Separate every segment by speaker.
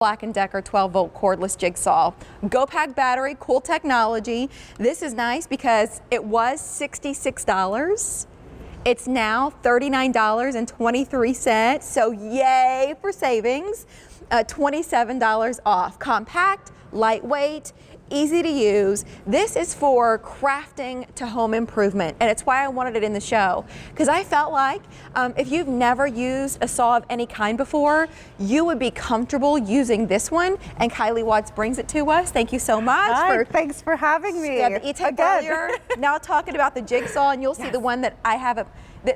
Speaker 1: Black & Decker 12-volt cordless jigsaw. GOPAK battery, cool technology. This is nice because it was $66. It's now $39.23, so yay for savings. $27 off. Compact, lightweight, easy to use. This is for crafting to home improvement, and it's why I wanted it in the show, because I felt like if you've never used a saw of any kind before, you would be comfortable using this one, and Kylie Watts brings it to us. Thank you so much.
Speaker 2: Hi, thanks for having me.
Speaker 1: We had the e-tape earlier. Now talking about the jigsaw, and you'll see the one that I have.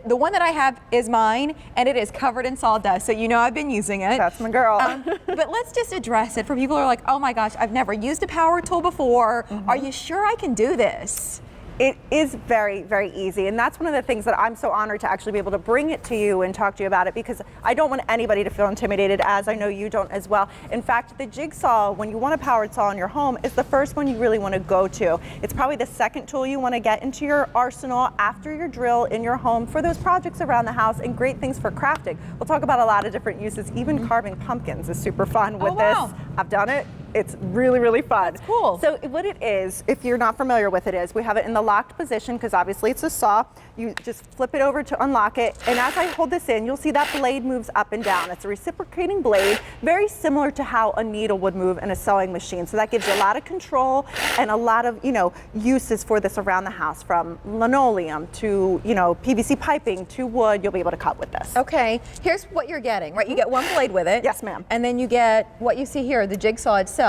Speaker 1: The one that I have is mine, and it is covered in sawdust, so you know I've been using it.
Speaker 2: That's my girl.
Speaker 1: But let's just address it for people who are like, oh my gosh, I've never used a power tool before. Are you sure I can do this?
Speaker 2: It is very, very easy, and that's one of the things that I'm so honored to actually be able to bring it to you and talk to you about it, because I don't want anybody to feel intimidated, as I know you don't as well. In fact, the jigsaw, when you want a powered saw in your home, is the first one you really want to go to. It's probably the second tool you want to get into your arsenal after your drill in your home for those projects around the house, and great things for crafting. We'll talk about a lot of different uses. Even carving pumpkins is super fun with this. I've done it. It's really, really fun.
Speaker 1: That's cool.
Speaker 2: So what it is, if you're not familiar with it, is we have it in the locked position, because obviously it's a saw. You just flip it over to unlock it, and as I hold this in, you'll see that blade moves up and down. It's a reciprocating blade, very similar to how a needle would move in a sewing machine. So that gives you a lot of control and a lot of, uses for this around the house, from linoleum to, PVC piping to wood. You'll be able to cut with this.
Speaker 1: Okay, here's what you're getting, right? You get one blade with it.
Speaker 2: Yes, ma'am.
Speaker 1: And then you get what you see here, the jigsaw itself.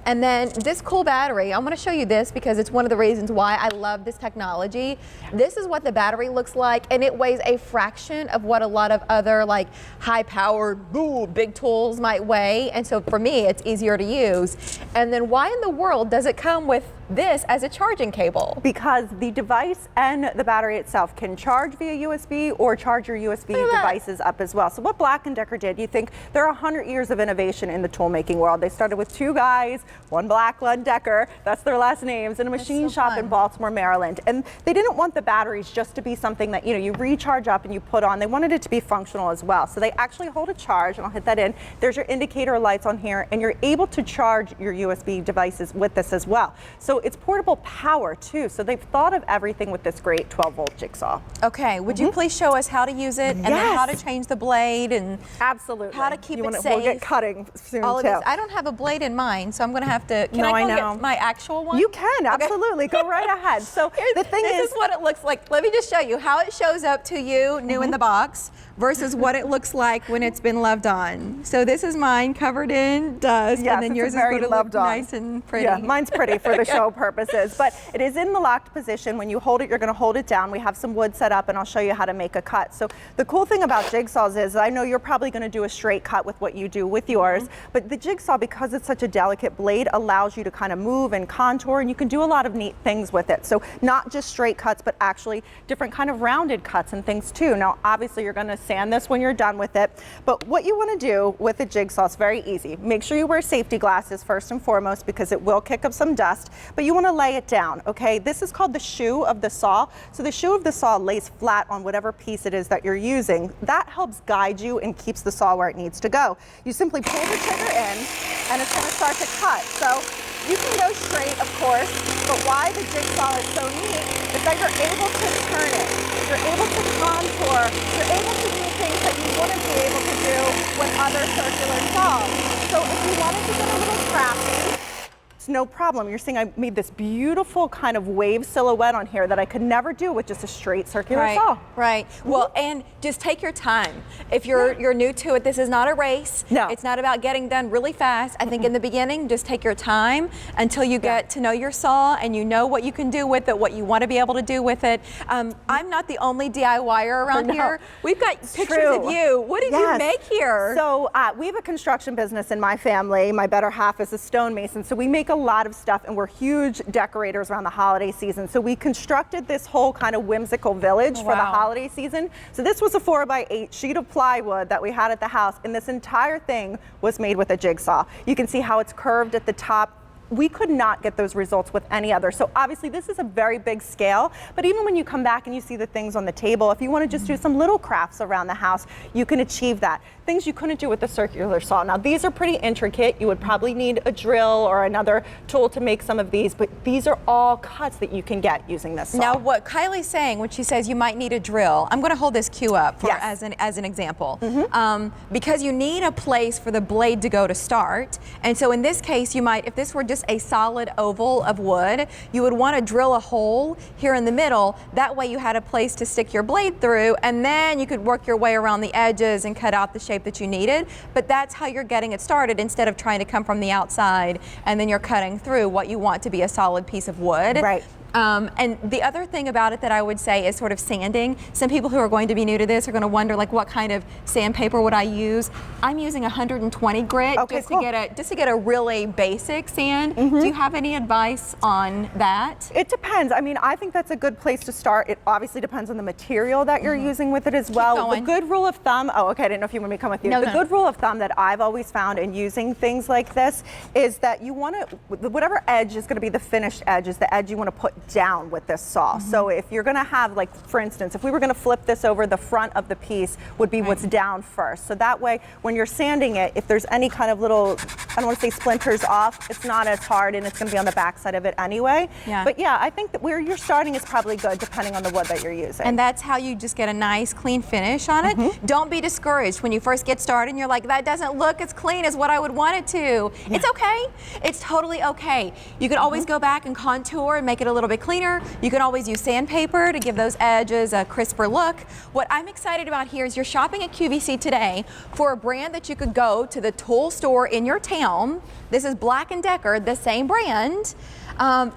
Speaker 1: And then this cool battery, I'm going to show you this because it's one of the reasons why I love this technology. This is what the battery looks like, and it weighs a fraction of what a lot of other like high-powered big tools might weigh, and so for me it's easier to use. And then why in the world does it come with this as a charging cable?
Speaker 2: Because the device and the battery itself can charge via USB or charge your USB devices up as well. So what Black & Decker did, you think there are 100 years of innovation in the tool making world. They started with two guys, one Black, one Decker, that's their last names, in a machine shop in Baltimore, Maryland. And they didn't want the batteries just to be something that you recharge up and you put on. They wanted it to be functional as well. So they actually hold a charge, and I'll hit that in. There's your indicator lights on here, and you're able to charge your USB devices with this as well. So it's portable power too, so they've thought of everything with this great 12-volt jigsaw.
Speaker 1: Okay, would you please show us how to use it, and then how to change the blade, and
Speaker 2: absolutely
Speaker 1: how to keep it safe?
Speaker 2: We'll get cutting soon
Speaker 1: all of
Speaker 2: too.
Speaker 1: This. I don't have a blade in mine, so I'm going to have to. Can I go get my actual one?
Speaker 2: You can, absolutely. Go right ahead. So the thing
Speaker 1: this is what it looks like. Let me just show you how it shows up to you new in the box versus what it looks like when it's been loved on. So this is mine covered in dust, and then yours is going to look nice and pretty.
Speaker 2: Yeah, mine's pretty for the show purposes, but it is in the locked position. When you hold it, you're going to hold it down. We have some wood set up, and I'll show you how to make a cut. So the cool thing about jigsaws is, I know you're probably going to do a straight cut with what you do with yours, but the jigsaw, because it's such a delicate blade, allows you to kind of move and contour, and you can do a lot of neat things with it. So not just straight cuts, but actually different kind of rounded cuts and things too. Now, obviously you're going to sand this when you're done with it, but what you want to do with the jigsaw is very easy. Make sure you wear safety glasses first and foremost, because it will kick up some dust, but you want to lay it down, okay? This is called the shoe of the saw. So the shoe of the saw lays flat on whatever piece it is that you're using. That helps guide you and keeps the saw where it needs to go. You simply pull the trigger in, and it's going to start to cut. So you can go straight, of course, but why the jigsaw is so neat is that you're able to turn it. You're able to contour. You're able to do things that you wouldn't be able to do with other circular saws. So if you wanted to get a little crafty, it's no problem. You're seeing I made this beautiful kind of wave silhouette on here that I could never do with just a straight circular saw.
Speaker 1: Right. Well, and just take your time. If you're new to it, this is not a race.
Speaker 2: No.
Speaker 1: It's not about getting done really fast. I think in the beginning, just take your time until you get to know your saw and you know what you can do with it, what you want to be able to do with it. I'm not the only DIYer around here. We've got pictures of you. What did you make here?
Speaker 2: So we have a construction business in my family. My better half is a stonemason, so we make a lot of stuff, and we're huge decorators around the holiday season. So we constructed this whole kind of whimsical village for the holiday season. So this was a 4x8 sheet of plywood that we had at the house, and this entire thing was made with a jigsaw. You can see how it's curved at the top. we could not get those results with any other. So obviously this is a very big scale, but even when you come back and you see the things on the table, if you want to just do some little crafts around the house, you can achieve that. things you couldn't do with the circular saw. Now these are pretty intricate. You would probably need a drill or another tool to make some of these, but these are all cuts that you can get using this saw.
Speaker 1: Now what Kylie's saying when she says you might need a drill, I'm going to hold this cue up for, as an example. Because you need a place for the blade to go to start. And so in this case, you might, if this were just a solid oval of wood, you would want to drill a hole here in the middle. That way you had a place to stick your blade through, and then you could work your way around the edges and cut out the shape that you needed. But that's how you're getting it started, instead of trying to come from the outside and then you're cutting through what you want to be a solid piece of wood.
Speaker 2: Right.
Speaker 1: And the other thing about it that I would say is sort of sanding. Some people who are going to be new to this are going to wonder, like, what kind of sandpaper would I use? I'm using 120 grit just to get a really basic sand. Do you have any advice on that?
Speaker 2: It depends. I mean, I think that's a good place to start. It obviously depends on the material that you're using with it as well. The good rule of thumb, I didn't know if you want me to come with you. The good rule of thumb that I've always found in using things like this is that you want to, whatever edge is going to be the finished edge, is the edge you want to put down with this saw. So if you're going to have, like, for instance, if we were going to flip this over, the front of the piece would be what's down first. So that way, when you're sanding it, if there's any kind of little, I don't want to say splinters off, it's not as hard, and it's going to be on the back side of it anyway. But yeah, I think that where you're starting is probably good, depending on the wood that you're using.
Speaker 1: And that's how you just get a nice clean finish on it. Don't be discouraged when you first get started and you're like, that doesn't look as clean as what I would want it to. It's okay. It's totally okay. You can always go back and contour and make it a little bit cleaner. You can always use sandpaper to give those edges a crisper look. What I'm excited about here is you're shopping at QVC today for a brand that you could go to the tool store in your town. This is Black & Decker, the same brand.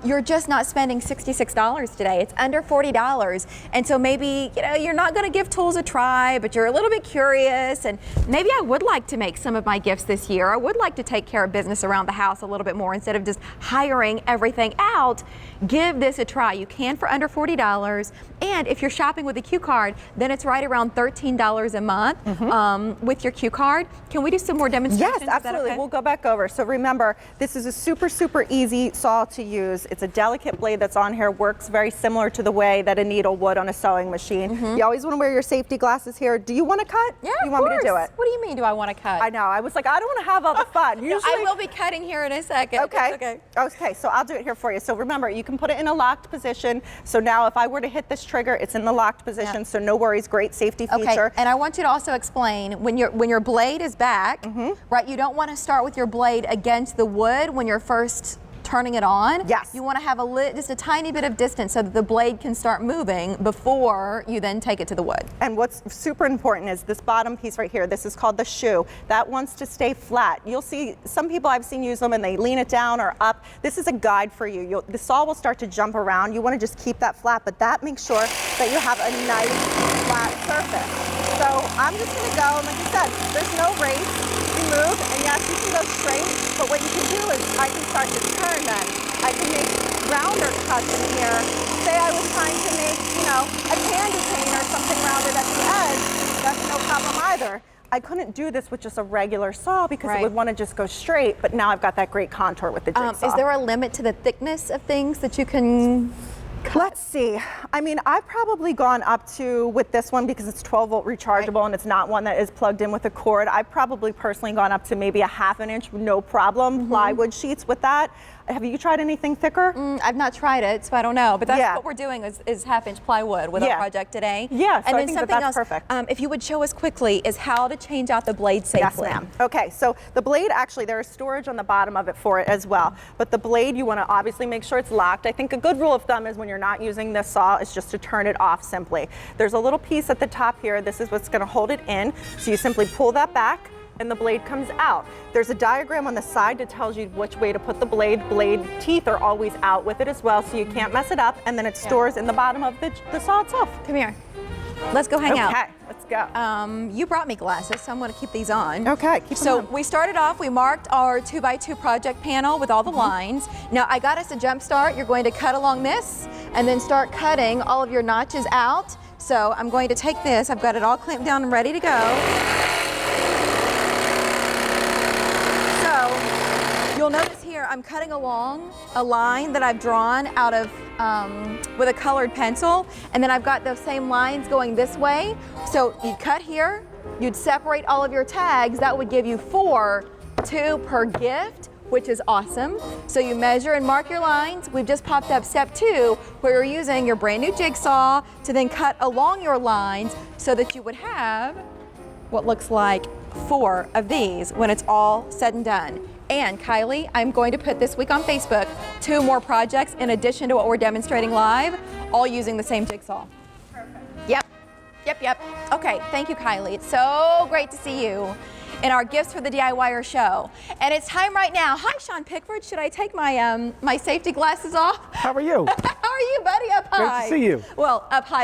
Speaker 1: You're just not spending $66 today. It's under $40. And so maybe, you know, you're not going to give tools a try, but you're a little bit curious, and maybe I would like to make some of my gifts this year. I would like to take care of business around the house a little bit more instead of just hiring everything out. Give this a try. You can for under $40. And if you're shopping with a Q card, then it's right around $13 a month with your Q card. Can we do some more demonstrations?
Speaker 2: Yes, absolutely. Okay? We'll go back over. So remember, this is a super, super easy saw to use. It's a delicate blade that's on here, works very similar to the way that a needle would on a sewing machine. You always want to wear your safety glasses here. Do you want to cut?
Speaker 1: Yeah,
Speaker 2: you want me to do it?
Speaker 1: What do you mean, do I want to cut?
Speaker 2: I know. I was like, I don't want to have all the fun. Usually,
Speaker 1: I will be cutting here in a second.
Speaker 2: Okay. Okay, so I'll do it here for you. So remember, you can put it in a locked position. So now if I were to hit this trigger, it's in the locked position, so no worries, great safety feature.
Speaker 1: And I want you to also explain, when your blade is back, right, you don't want to start with your blade against the wood when you're first turning it on.
Speaker 2: Yes.
Speaker 1: You want to have just a tiny bit of distance so that the blade can start moving before you then take it to the wood.
Speaker 2: And what's super important is this bottom piece right here. This is called the shoe. That wants to stay flat. You'll see some people I've seen use them and they lean it down or up. This is a guide for you. The saw will start to jump around. You want to just keep that flat, but that makes sure that you have a nice flat surface. So I'm just going to go, and like I said, there's no race. You move, and yes, you can go straight, but what you can do is I can start to turn then. I can make rounder cuts in here. Say I was trying to make, you know, a candy cane or something rounded at the edge. That's no problem either. I couldn't do this with just a regular saw because it would want to just go straight, but now I've got that great contour with the jigsaw.
Speaker 1: Is there a limit to the thickness of things that you can cut?
Speaker 2: Let's see. I mean, I've probably gone up to, with this one, because it's 12-volt rechargeable and it's not one that is plugged in with a cord, I've probably personally gone up to maybe a ½ inch, no problem, plywood sheets with that. Have you tried anything thicker?
Speaker 1: I've not tried it, so I don't know. But that's what we're doing is ½ inch plywood with our project today.
Speaker 2: Yeah, so
Speaker 1: and
Speaker 2: I
Speaker 1: then
Speaker 2: think
Speaker 1: something
Speaker 2: that's
Speaker 1: else,
Speaker 2: perfect.
Speaker 1: If you would show us quickly, is how to change out the blade safely.
Speaker 2: Yes, ma'am. Okay, so the blade, actually, there is storage on the bottom of it for it as well. But the blade, you want to obviously make sure it's locked. I think a good rule of thumb is when you're not using this saw is just to turn it off simply. There's a little piece at the top here. This is what's going to hold it in. So you simply pull that back, and the blade comes out. There's a diagram on the side that tells you which way to put the blade. Blade teeth are always out with it as well, so you can't mess it up, and then it stores in the bottom of the saw itself.
Speaker 1: Come here. Let's go hang out.
Speaker 2: Okay, let's go.
Speaker 1: You brought me glasses, so I'm going to keep these on.
Speaker 2: Okay, keep them on.
Speaker 1: We started off, we marked our 2x2 project panel with all the lines. Now I got us a jump start. You're going to cut along this and then start cutting all of your notches out. So I'm going to take this, I've got it all clamped down and ready to go. You'll notice here I'm cutting along a line that I've drawn out of with a colored pencil, and then I've got those same lines going this way. So you cut here, You'd separate all of your tags. That would give you 4, 2 per gift, which is awesome. So you measure and mark your lines. We've just popped up step 2, where you're using your brand new jigsaw to then cut along your lines so that you would have what looks like 4 of these when it's all said and done. And Kylie, I'm going to put this week on Facebook 2 more projects in addition to what we're demonstrating live, all using the same jigsaw.
Speaker 2: Perfect.
Speaker 1: Yep. Okay, thank you, Kylie. It's so great to see you in our Gifts for the DIYer show. And it's time right now. Hi, Sean Pickford. Should I take my my safety glasses off?
Speaker 3: How are you?
Speaker 1: How are you, buddy? Up high.
Speaker 3: Great to see you.
Speaker 1: Well, up high.